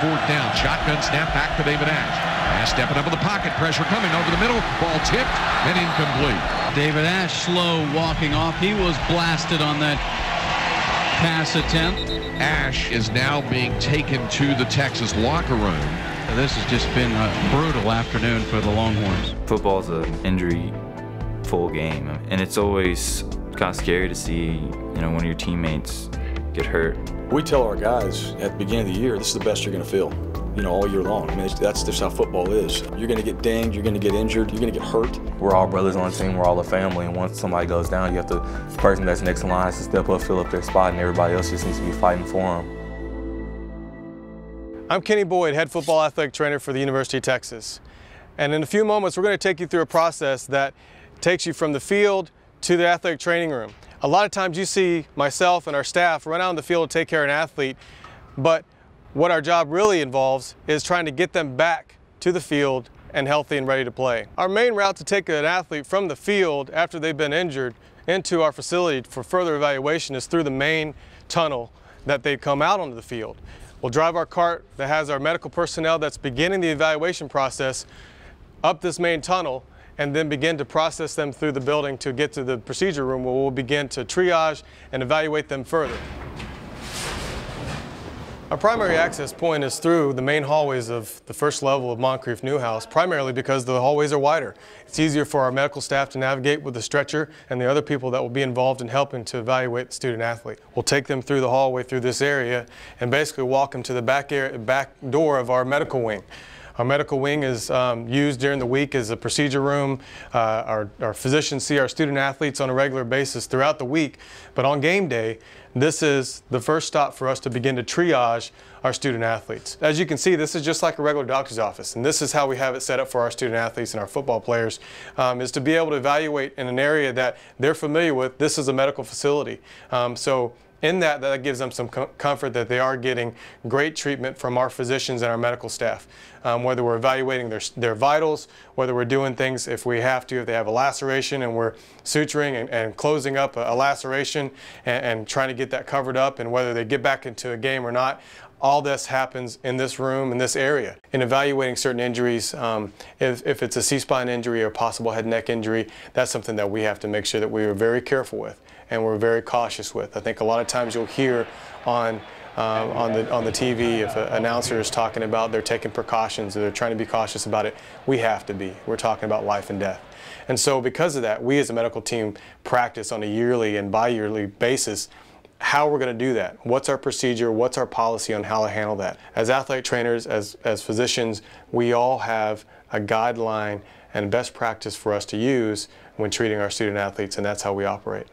fourth down. Shotgun snap back to David Ash. Ash stepping up in the pocket. Pressure coming over the middle. Ball tipped and incomplete. David Ash slow walking off. He was blasted on that pass attempt. Ash is now being taken to the Texas locker room. This has just been a brutal afternoon for the Longhorns. Football's an injury-full game, and it's always kind of scary to see, one of your teammates get hurt. We tell our guys at the beginning of the year, this is the best you're going to feel, all year long. I mean, that's just how football is. You're going to get dinged, you're going to get injured, you're going to get hurt. We're all brothers on the team, we're all a family, and once somebody goes down, the person that's next in line has to step up, fill up their spot, and everybody else just needs to be fighting for them. I'm Kenny Boyd, head football athletic trainer for the University of Texas. And in a few moments, we're going to take you through a process that takes you from the field to the athletic training room. A lot of times you see myself and our staff run out on the field to take care of an athlete, but what our job really involves is trying to get them back to the field and healthy and ready to play. Our main route to take an athlete from the field after they've been injured into our facility for further evaluation is through the main tunnel that they come out onto the field. We'll drive our cart that has our medical personnel that's beginning the evaluation process up this main tunnel and then begin to process them through the building to get to the procedure room where we'll begin to triage and evaluate them further. Our primary access point is through the main hallways of the first level of Moncrief Newhouse, primarily because the hallways are wider. It's easier for our medical staff to navigate with the stretcher and the other people that will be involved in helping to evaluate the student athlete. We'll take them through the hallway through this area and basically walk them to the back door of our medical wing. Our medical wing is used during the week as a procedure room. Our physicians see our student athletes on a regular basis throughout the week, but on game day, this is the first stop for us to begin to triage our student athletes. As you can see, this is just like a regular doctor's office, and this is how we have it set up for our student athletes and our football players, is to be able to evaluate in an area that they're familiar with. This is a medical facility. So in that gives them some comfort that they are getting great treatment from our physicians and our medical staff. Whether we're evaluating their vitals, whether we're doing things if we have to, if they have a laceration and we're suturing and closing up a laceration and trying to get that covered up, and whether they get back into a game or not, all this happens in this room, in this area. In evaluating certain injuries, if it's a C-spine injury or possible head and neck injury, that's something that we have to make sure that we are very careful with and we're very cautious with. I think a lot of times you'll hear on the TV if an announcer is talking about they're taking precautions or they're trying to be cautious about it. We have to be. We're talking about life and death. And so because of that, we as a medical team practice on a yearly and bi-yearly basis how we're going to do that. What's our procedure? What's our policy on how to handle that? As athletic trainers, as physicians, we all have a guideline and best practice for us to use when treating our student athletes, and that's how we operate.